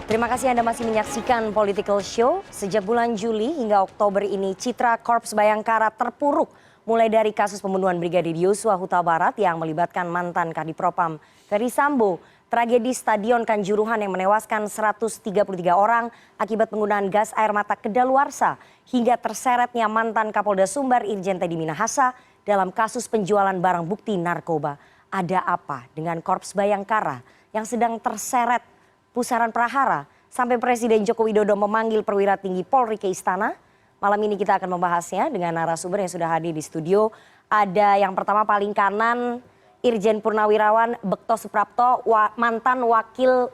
Terima kasih Anda masih menyaksikan Political Show. Sejak bulan Juli hingga Oktober ini, citra Korps Bayangkara terpuruk. Mulai dari kasus pembunuhan Brigadir Yosua Huta Barat yang melibatkan mantan Kadipropam Ferry Sambo, tragedi Stadion Kanjuruhan yang menewaskan 133 orang akibat penggunaan gas air mata kedaluarsa, hingga terseretnya mantan Kapolda Sumbar Irjen Teddy Minahasa dalam kasus penjualan barang bukti narkoba. Ada apa dengan Korps Bayangkara yang sedang terseret pusaran prahara sampai Presiden Joko Widodo memanggil perwira tinggi Polri ke istana? Malam ini kita akan membahasnya dengan narasumber yang sudah hadir di studio. Ada yang pertama paling kanan, Irjen Purnawirawan Bekto Suprapto, mantan wakil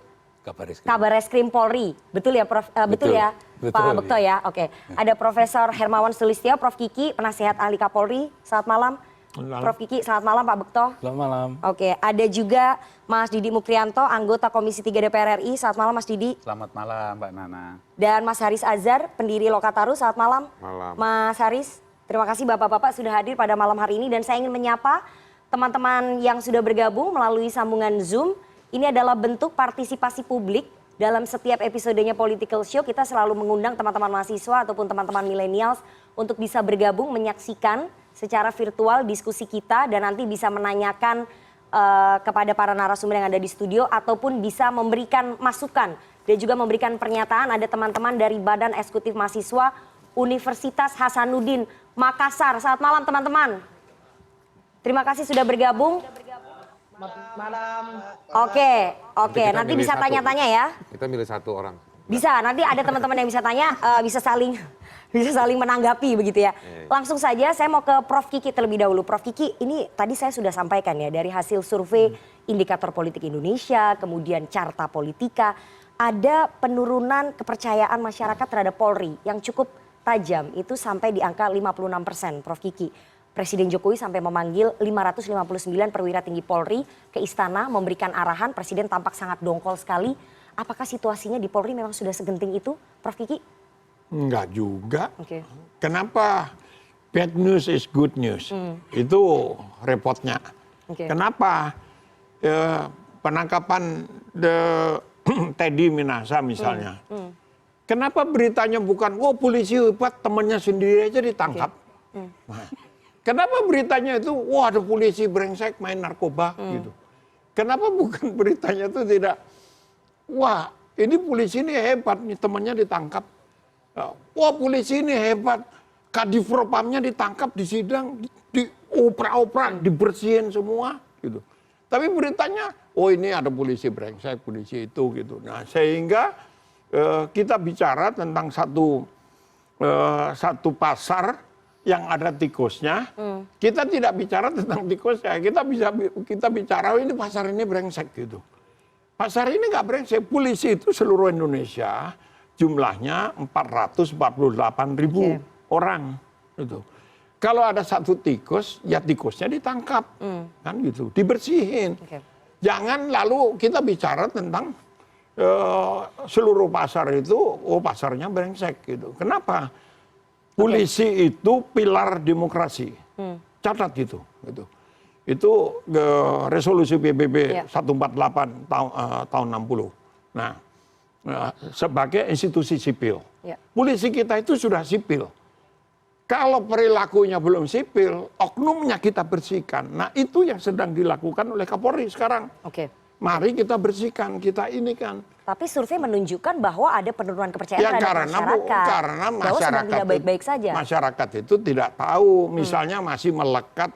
Kabar Reskrim Polri. Betul ya Prof? Betul ya Pak Bekto ya? Oke. Ada Profesor Hermawan Sulistyo, Prof Kiki, penasihat ahli Kapolri. Selamat malam. Prof Kiki, selamat malam Pak Bekto. Selamat malam. Oke, ada juga Mas Didi Mukrianto, anggota Komisi 3 DPR RI. Selamat malam Mas Didi. Selamat malam Mbak Nana. Dan Mas Haris Azhar, pendiri Lokataru. Selamat malam. Malam. Mas Haris, terima kasih Bapak-Bapak sudah hadir pada malam hari ini. Dan saya ingin menyapa teman-teman yang sudah bergabung melalui sambungan Zoom. Ini adalah bentuk partisipasi publik. Dalam setiap episodenya Political Show, kita selalu mengundang teman-teman mahasiswa ataupun teman-teman milenials untuk bisa bergabung menyaksikan secara virtual diskusi kita dan nanti bisa menanyakan kepada para narasumber yang ada di studio ataupun bisa memberikan masukan dan juga memberikan pernyataan. Ada teman-teman dari Badan Eksekutif Mahasiswa Universitas Hasanuddin Makassar. Selamat malam teman-teman. Terima kasih sudah bergabung. Malam. Oke. Nanti bisa tanya-tanya ya. Kita milih satu orang. Bisa, nanti ada teman-teman yang bisa tanya, bisa saling menanggapi begitu ya. Langsung saja saya mau ke Prof Kiki terlebih dahulu. Prof Kiki, ini tadi saya sudah sampaikan ya dari hasil survei Indikator Politik Indonesia, kemudian Carta Politika, ada penurunan kepercayaan masyarakat terhadap Polri yang cukup tajam, itu sampai di angka 56%, Prof Kiki. Presiden Jokowi sampai memanggil 559 perwira tinggi Polri ke istana memberikan arahan, Presiden tampak sangat dongkol sekali. Apakah situasinya di Polri memang sudah segenting itu, Prof Kiki? Enggak juga. Oke. Kenapa bad news is good news? Itu repotnya. Oke. Kenapa penangkapan Teddy Minahasa misalnya? Kenapa beritanya bukan, oh polisi hebat temannya sendiri aja ditangkap? Nah, kenapa beritanya itu, wah ada polisi brengsek main narkoba gitu? Kenapa bukan beritanya itu tidak, wah ini polisi ini hebat nih temannya ditangkap? Wah polisi ini hebat, Kadipropamnya ditangkap di sidang, dioprak-oprak, dibersihin semua gitu. Tapi beritanya, oh ini ada polisi brengsek, polisi itu gitu. Nah sehingga kita bicara tentang satu pasar yang ada tikusnya, kita tidak bicara tentang tikusnya, kita bicara ini pasar ini brengsek gitu. Pasar ini nggak brengsek, polisi itu seluruh Indonesia jumlahnya 448.000 orang itu. Kalau ada satu tikus, ya tikusnya ditangkap, kan gitu, dibersihin. Jangan lalu kita bicara tentang seluruh pasar itu, oh pasarnya brengsek gitu. Kenapa? Polisi itu pilar demokrasi, catat gitu. Itu resolusi PBB 148 tahun 60. Nah, sebagai institusi sipil. Polisi kita itu sudah sipil. Kalau perilakunya belum sipil, oknumnya kita bersihkan. Nah itu yang sedang dilakukan oleh Kapolri sekarang. Mari kita bersihkan, kita ini kan. Tapi survei menunjukkan bahwa ada penurunan kepercayaan terhadap masyarakat. Karena bahwa sedang tidak baik-baik saja. Masyarakat itu tidak tahu, misalnya masih melekat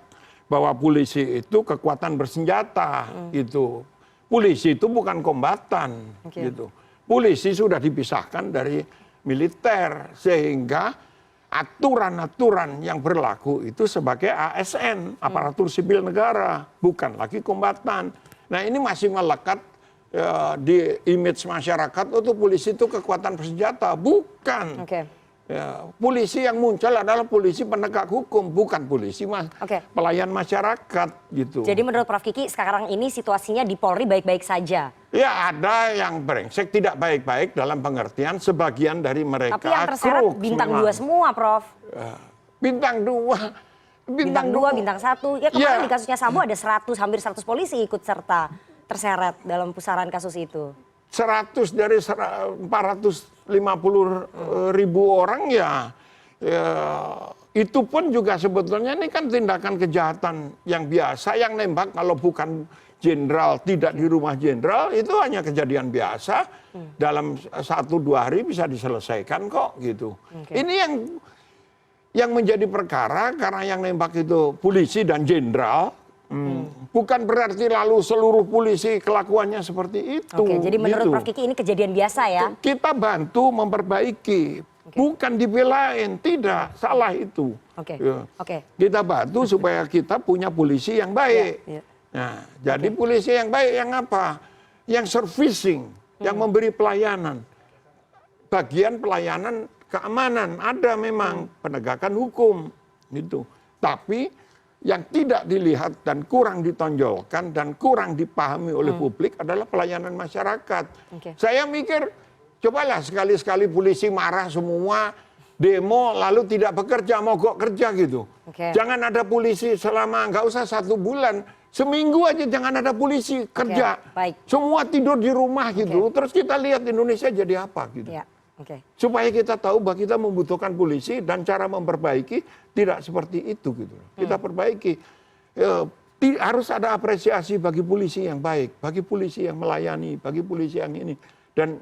bahwa polisi itu kekuatan bersenjata gitu. Polisi itu bukan kombatan gitu. Polisi sudah dipisahkan dari militer sehingga aturan-aturan yang berlaku itu sebagai ASN, aparatur sipil negara, bukan lagi kombatan. Nah ini masih melekat di image masyarakat, itu polisi itu kekuatan bersenjata, bukan. Polisi yang muncul adalah polisi penegak hukum, bukan polisi pelayan masyarakat gitu. Jadi menurut Prof Kiki sekarang ini situasinya di Polri baik-baik saja? Ya ada yang brengsek tidak baik-baik dalam pengertian sebagian dari mereka. Tapi yang terseret bintang 2 semua Prof. Bintang 2. Bintang 2, bintang 1. Ya kemarin di kasusnya Sambo ada hampir 100 polisi ikut serta terseret dalam pusaran kasus itu. 100 dari 450.000 orang ya itu pun juga sebetulnya ini kan tindakan kejahatan yang biasa, yang nembak kalau bukan jenderal, tidak di rumah jenderal, itu hanya kejadian biasa, dalam 1-2 hari bisa diselesaikan kok gitu. Ini yang menjadi perkara karena yang nembak itu polisi dan jenderal, bukan berarti lalu seluruh polisi kelakuannya seperti itu. Oke, jadi menurut gitu. Prof. Kiki ini kejadian biasa ya? Kita bantu memperbaiki, bukan dibelain, tidak, salah itu. Oke. Ya. Oke. Kita bantu supaya kita punya polisi yang baik. Ya, ya. Nah, jadi polisi yang baik yang apa? Yang servicing, yang memberi pelayanan. Bagian pelayanan keamanan ada memang penegakan hukum gitu. Tapi yang tidak dilihat dan kurang ditonjolkan dan kurang dipahami oleh publik adalah pelayanan masyarakat. Saya mikir, cobalah sekali-sekali polisi marah semua, demo lalu tidak bekerja, mogok kerja gitu. Jangan ada polisi selama, nggak usah 1 bulan, seminggu aja jangan ada polisi kerja. Baik. Semua tidur di rumah gitu. Terus kita lihat Indonesia jadi apa gitu. Ya. Supaya kita tahu bahwa kita membutuhkan polisi dan cara memperbaiki tidak seperti itu gitu. Kita perbaiki. Harus ada apresiasi bagi polisi yang baik, bagi polisi yang melayani, bagi polisi yang ini. Dan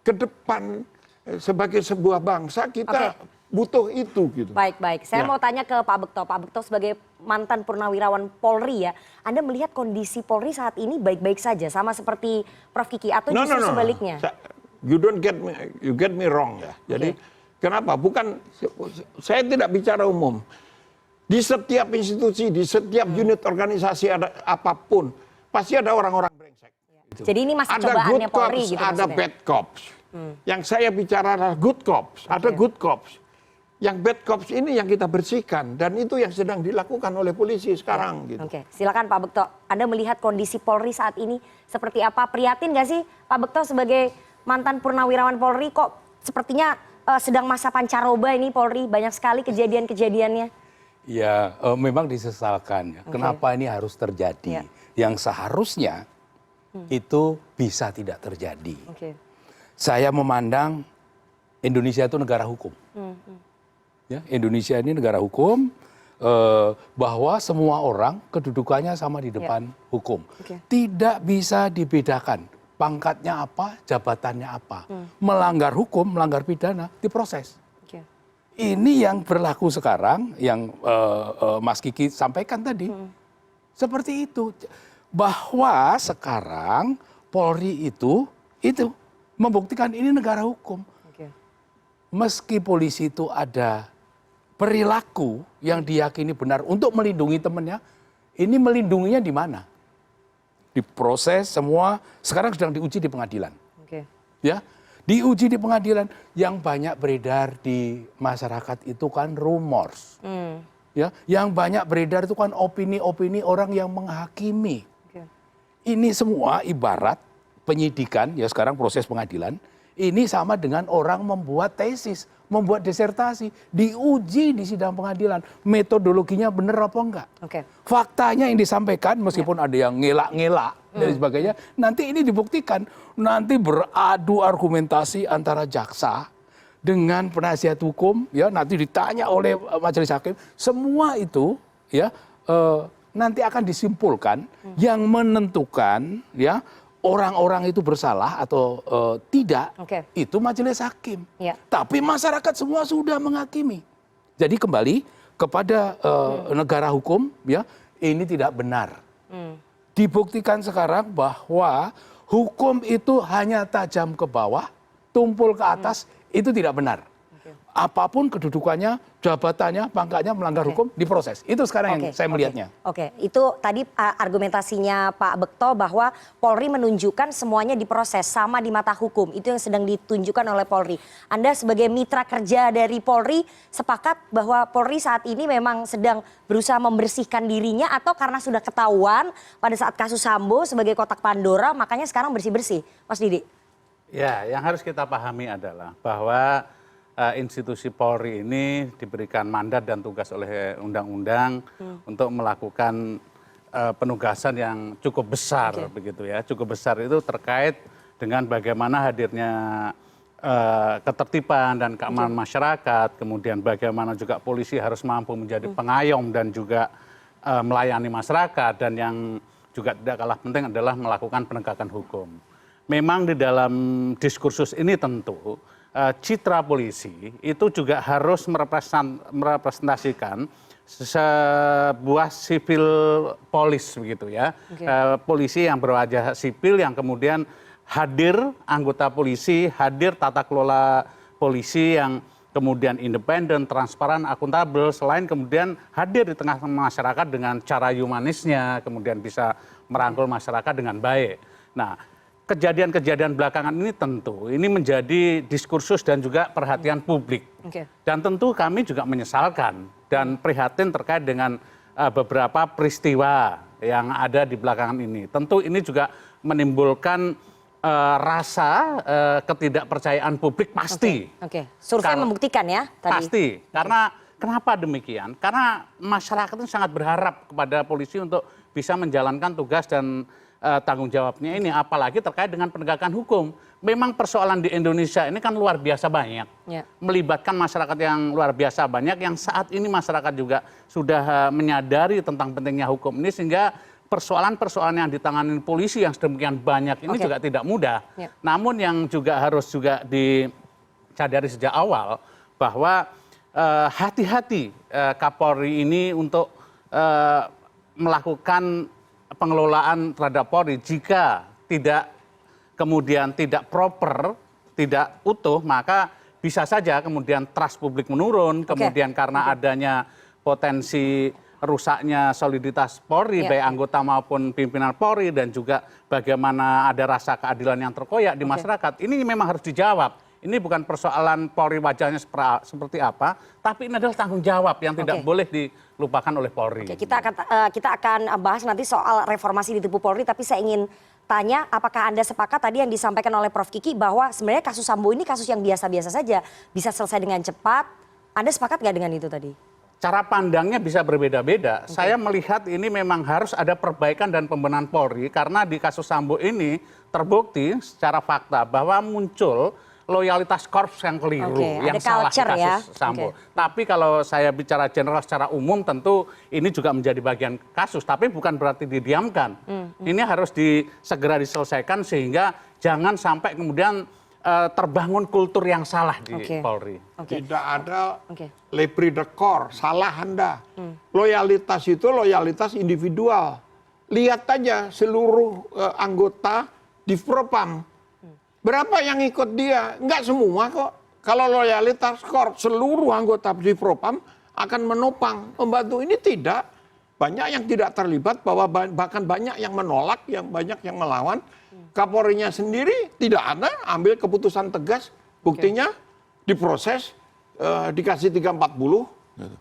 ke depan sebagai sebuah bangsa kita butuh itu gitu. Baik. Saya mau tanya ke Pak Bekto. Pak Bekto sebagai mantan purnawirawan Polri ya, Anda melihat kondisi Polri saat ini baik-baik saja sama seperti Prof. Kiki atau justru sebaliknya? You get me wrong ya. Jadi kenapa? Bukan, saya tidak bicara umum. Di setiap institusi, di setiap unit organisasi ada apapun, pasti ada orang-orang brengsek. Gitu. Jadi ini masih ada cobaannya good Polri cops, gitu ada maksudnya? bad cops. Yang saya bicara adalah good cops, ada good cops. Yang bad cops ini yang kita bersihkan dan itu yang sedang dilakukan oleh polisi sekarang. Gitu. Oke, silakan Pak Bekto. Anda melihat kondisi Polri saat ini seperti apa? Prihatin nggak sih Pak Bekto sebagai mantan purnawirawan Polri, kok sepertinya sedang masa pancaroba ini Polri, banyak sekali kejadian-kejadiannya? Ya, memang disesalkan ya. Kenapa ini harus terjadi? Yang seharusnya itu bisa tidak terjadi. Saya memandang Indonesia itu negara hukum. Ya, Indonesia ini negara hukum, bahwa semua orang kedudukannya sama di depan hukum. Tidak bisa dibedakan pangkatnya apa, jabatannya apa. Melanggar hukum, melanggar pidana, diproses. Ini yang berlaku sekarang, yang Mas Kiki sampaikan tadi. Seperti itu. Bahwa sekarang Polri itu membuktikan ini negara hukum. Meski polisi itu ada perilaku yang diyakini benar untuk melindungi temannya, ini melindunginya di mana? Diproses semua, sekarang sedang diuji di pengadilan. Ya, diuji di pengadilan. Yang banyak beredar di masyarakat itu kan rumors. Ya, yang banyak beredar itu kan opini-opini orang yang menghakimi. Ini semua ibarat penyidikan, ya sekarang proses pengadilan, ini sama dengan orang membuat tesis, membuat disertasi, diuji di sidang pengadilan. Metodologinya benar apa enggak? Faktanya yang disampaikan, meskipun ada yang ngelak-ngelak dan sebagainya, nanti ini dibuktikan. Nanti beradu argumentasi antara jaksa dengan penasihat hukum, ya nanti ditanya oleh majelis hakim. Semua itu ya nanti akan disimpulkan, yang menentukan ya orang-orang itu bersalah atau tidak, itu majelis hakim. Tapi masyarakat semua sudah menghakimi. Jadi kembali kepada negara hukum, ya ini tidak benar. Dibuktikan sekarang bahwa hukum itu hanya tajam ke bawah, tumpul ke atas, itu tidak benar. Apapun kedudukannya, jabatannya, pangkatnya melanggar hukum, diproses. Itu sekarang yang saya melihatnya. Itu tadi argumentasinya Pak Bekto bahwa Polri menunjukkan semuanya diproses sama di mata hukum. Itu yang sedang ditunjukkan oleh Polri. Anda sebagai mitra kerja dari Polri sepakat bahwa Polri saat ini memang sedang berusaha membersihkan dirinya atau karena sudah ketahuan pada saat kasus Sambo sebagai kotak Pandora, makanya sekarang bersih-bersih, Mas Didi? Ya, yang harus kita pahami adalah bahwa institusi Polri ini diberikan mandat dan tugas oleh undang-undang untuk melakukan penugasan yang cukup besar begitu ya. Cukup besar itu terkait dengan bagaimana hadirnya ketertiban dan keamanan masyarakat, kemudian bagaimana juga polisi harus mampu menjadi pengayom dan juga melayani masyarakat, dan yang juga tidak kalah penting adalah melakukan penegakan hukum. Memang di dalam diskursus ini tentu citra polisi itu juga harus merepresentasikan sebuah sipil polis begitu ya. Polisi yang berwajah sipil yang kemudian hadir anggota polisi, hadir tata kelola polisi yang kemudian independen, transparan, akuntabel, selain kemudian hadir di tengah masyarakat dengan cara humanisnya, kemudian bisa merangkul masyarakat dengan baik. Nah, kejadian-kejadian belakangan ini tentu ini menjadi diskursus dan juga perhatian publik. Dan tentu kami juga menyesalkan dan prihatin terkait dengan beberapa peristiwa yang ada di belakangan ini. Tentu ini juga menimbulkan rasa ketidakpercayaan publik pasti. Survei membuktikan ya tadi. Pasti. Karena kenapa demikian? Karena masyarakat itu sangat berharap kepada polisi untuk bisa menjalankan tugas dan tanggung jawabnya ini, apalagi terkait dengan penegakan hukum. Memang persoalan di Indonesia ini kan luar biasa banyak, melibatkan masyarakat yang luar biasa banyak, yang saat ini masyarakat juga sudah menyadari tentang pentingnya hukum ini, sehingga persoalan-persoalan yang ditangani polisi yang sedemikian banyak ini juga tidak mudah. Namun yang juga harus juga disadari sejak awal bahwa hati-hati Kapolri ini untuk melakukan pengelolaan terhadap Polri. Jika tidak kemudian tidak proper, tidak utuh, maka bisa saja kemudian trust publik menurun, kemudian karena adanya potensi rusaknya soliditas Polri, baik anggota maupun pimpinan Polri, dan juga bagaimana ada rasa keadilan yang terkoyak di masyarakat. Ini memang harus dijawab. Ini bukan persoalan Polri wajahnya seperti apa, tapi ini adalah tanggung jawab yang tidak boleh dilupakan oleh Polri. Kita akan bahas nanti soal reformasi di tubuh Polri, tapi saya ingin tanya, apakah Anda sepakat tadi yang disampaikan oleh Prof. Kiki bahwa sebenarnya kasus Sambo ini kasus yang biasa-biasa saja, bisa selesai dengan cepat? Anda sepakat nggak dengan itu tadi? Cara pandangnya bisa berbeda-beda. Saya melihat ini memang harus ada perbaikan dan pembenahan Polri, karena di kasus Sambo ini terbukti secara fakta bahwa muncul loyalitas korps yang keliru, yang salah di kasus Sambo. Tapi kalau saya bicara general secara umum, tentu ini juga menjadi bagian kasus, tapi bukan berarti didiamkan. Ini harus segera diselesaikan sehingga jangan sampai kemudian terbangun kultur yang salah di Polri. Tidak ada lebri de corps, salah Anda. Loyalitas itu loyalitas individual. Lihat aja seluruh anggota di Propam. Berapa yang ikut dia? Enggak semua kok. Kalau loyalitas korps, seluruh anggota di Propam akan menopang. Membantu ini tidak. Banyak yang tidak terlibat, bahwa bahkan banyak yang menolak, yang banyak yang melawan. Kapolrinya sendiri tidak ada, ambil keputusan tegas. Buktinya diproses, dikasih 340.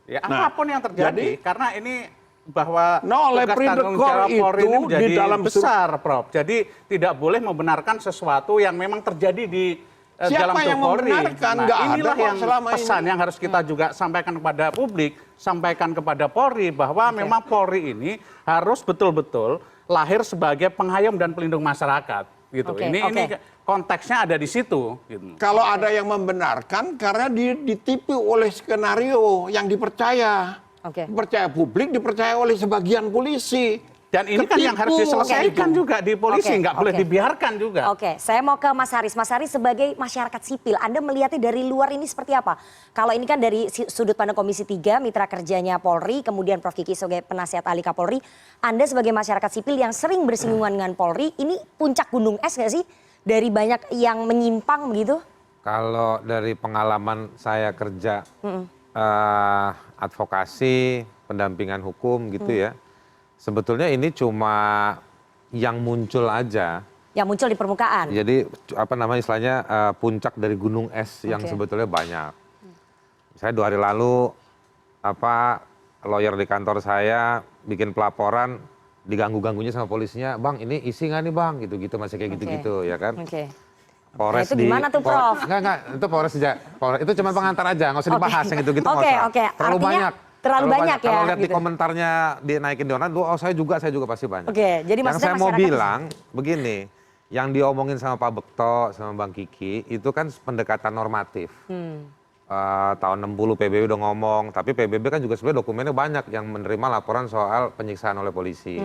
Ya, apapun yang terjadi, karena ini bahwa tugas lebri de tanggung corps jawab Polri ini itu menjadi di dalam besar, Prof. Jadi tidak boleh membenarkan sesuatu yang memang terjadi di dalam yang Polri. membenarkan? Nah, Nggak inilah ada yang pesan yang harus kita juga sampaikan kepada publik, sampaikan kepada Polri, bahwa memang Polri ini harus betul-betul lahir sebagai pengayom dan pelindung masyarakat. Gitu. Ini konteksnya ada di situ. Gitu. Kalau ada yang membenarkan, karena ditipu oleh skenario yang dipercaya. Dipercaya publik, dipercaya oleh sebagian polisi. Dan ini kan yang harus diselesaikan juga di polisi, nggak boleh dibiarkan juga. Saya mau ke Mas Haris. Mas Haris sebagai masyarakat sipil, Anda melihatnya dari luar ini seperti apa? Kalau ini kan dari sudut pandang Komisi 3, mitra kerjanya Polri, kemudian Prof. Kiki sebagai penasihat ahli Kapolri, Anda sebagai masyarakat sipil yang sering bersinggungan dengan Polri, ini puncak gunung es nggak sih? Dari banyak yang menyimpang begitu? Kalau dari pengalaman saya kerja advokasi, pendampingan hukum gitu ya, sebetulnya ini cuma yang muncul aja. Yang muncul di permukaan. Jadi apa namanya istilahnya puncak dari gunung es yang sebetulnya banyak. Saya 2 hari lalu lawyer di kantor saya bikin pelaporan, diganggu-ganggunya sama polisinya, bang ini isi nggak nih bang, gitu-gitu masih kayak gitu-gitu ya kan. Polres itu gimana tuh Prof? Enggak, itu Polres saja. Itu cuma pengantar aja, nggak usah dibahas yang gitu-gitu. Terlalu banyak. Terlalu banyak ya. Kalau lihat di komentarnya dinaikin di online, saya juga pasti banyak. Jadi yang saya mau bilang begini, yang diomongin sama Pak Bekto, sama Bang Kiki, itu kan pendekatan normatif. Tahun 60 PBB udah ngomong, tapi PBB kan juga sebenarnya dokumennya banyak yang menerima laporan soal penyiksaan oleh polisi.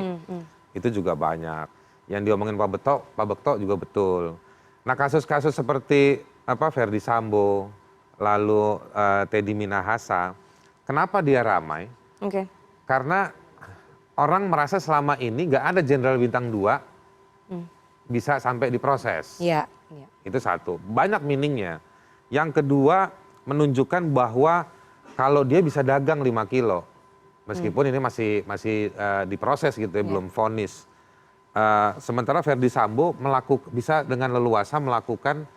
Itu juga banyak. Yang diomongin Pak Bekto juga betul. Nah kasus-kasus seperti Verdi Sambo, lalu Teddy Minahasa, kenapa dia ramai? Karena orang merasa selama ini nggak ada jenderal bintang 2 bisa sampai diproses. Iya. Itu satu. Banyak meaningnya. Yang kedua, menunjukkan bahwa kalau dia bisa dagang 5 kilo, meskipun ini masih diproses gitu ya, belum vonis. Sementara Verdi Sambo bisa dengan leluasa melakukan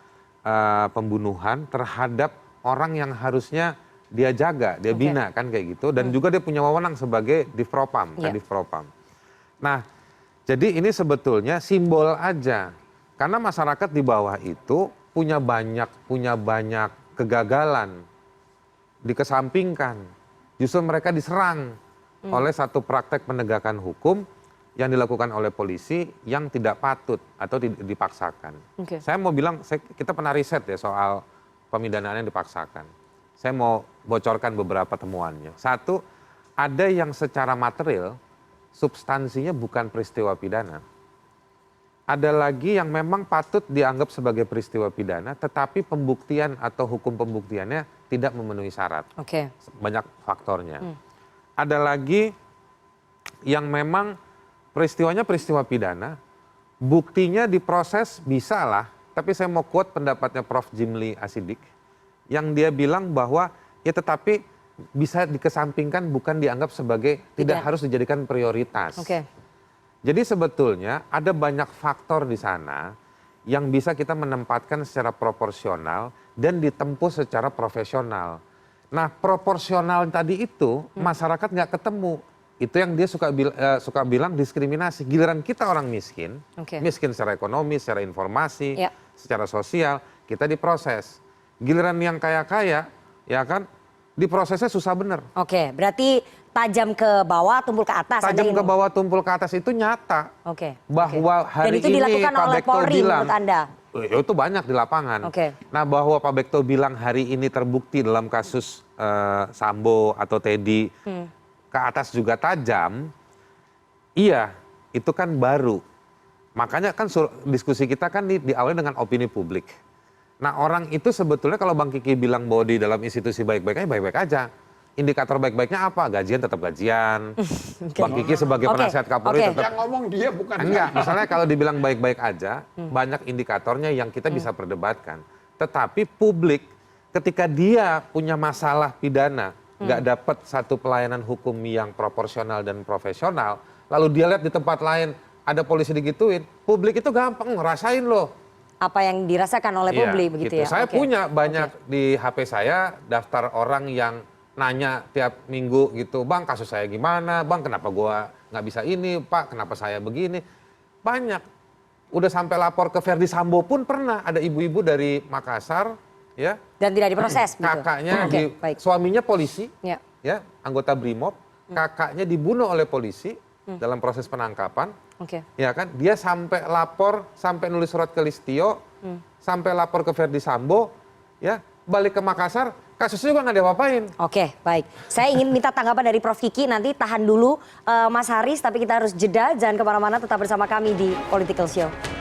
pembunuhan terhadap orang yang harusnya dia jaga, dia bina kan kayak gitu. Dan juga dia punya wewenang sebagai Divpropam, Kadif Propam. Nah, jadi ini sebetulnya simbol aja. Karena masyarakat di bawah itu punya banyak kegagalan, dikesampingkan. Justru mereka diserang oleh satu praktek penegakan hukum yang dilakukan oleh polisi yang tidak patut atau dipaksakan. Saya mau bilang, kita pernah riset ya soal pemidanaan yang dipaksakan. Saya mau bocorkan beberapa temuannya. Satu, ada yang secara material substansinya bukan peristiwa pidana. Ada lagi yang memang patut dianggap sebagai peristiwa pidana, tetapi pembuktian atau hukum pembuktiannya tidak memenuhi syarat. Banyak faktornya. Ada lagi yang memang peristiwanya peristiwa pidana, buktinya diproses bisa lah, tapi saya mau quote pendapatnya Prof. Jimli Asidik, yang dia bilang bahwa ya tetapi bisa dikesampingkan, bukan dianggap sebagai tidak harus dijadikan prioritas. Jadi sebetulnya ada banyak faktor di sana yang bisa kita menempatkan secara proporsional dan ditempuh secara profesional. Nah proporsional tadi itu masyarakat nggak ketemu. Itu yang dia suka bilang diskriminasi. Giliran kita orang miskin, miskin secara ekonomi, secara informasi, secara sosial, kita diproses. Giliran yang kaya-kaya, ya kan, diprosesnya susah bener. Berarti tajam ke bawah, tumpul ke atas. Tajam ke bawah, tumpul ke atas itu nyata. Bahwa hari Dan itu ini dilakukan Pak oleh Bekto Polri bilang, menurut Anda? itu banyak di lapangan. Nah bahwa Pak Bekto bilang hari ini terbukti dalam kasus Sambo atau Teddy, ke atas juga tajam, iya itu kan baru. Makanya kan diskusi kita kan diawali dengan opini publik. Nah orang itu sebetulnya kalau Bang Kiki bilang bahwa di dalam institusi baik-baiknya baik-baik aja. Indikator baik-baiknya apa? Gajian tetap gajian. Bang Kiki sebagai penasihat Kapolri tetap. Yang ngomong dia bukan. Enggak, misalnya kalau dibilang baik-baik aja, banyak indikatornya yang kita bisa perdebatkan. Tetapi publik ketika dia punya masalah pidana, nggak dapat satu pelayanan hukum yang proporsional dan profesional, lalu dia lihat di tempat lain ada polisi digituin, publik itu gampang ngerasain loh. Apa yang dirasakan oleh publik begitu ya? Saya punya banyak di HP saya daftar orang yang nanya tiap minggu gitu, Bang kasus saya gimana, Bang kenapa gua nggak bisa ini, Pak kenapa saya begini. Banyak. Udah sampai lapor ke Verdi Sambo pun pernah, ada ibu-ibu dari Makassar, ya. Dan tidak diproses. Kakaknya, suaminya polisi, ya, anggota Brimob, kakaknya dibunuh oleh polisi dalam proses penangkapan. Ya kan, dia sampai lapor, sampai nulis surat ke Listio, sampai lapor ke Verdi Sambo, ya, balik ke Makassar, kasusnya juga nggak diapa-apain. Baik. Saya ingin minta tanggapan dari Prof. Kiki, nanti tahan dulu Mas Haris, tapi kita harus jeda, jangan kemana-mana, tetap bersama kami di Political Show.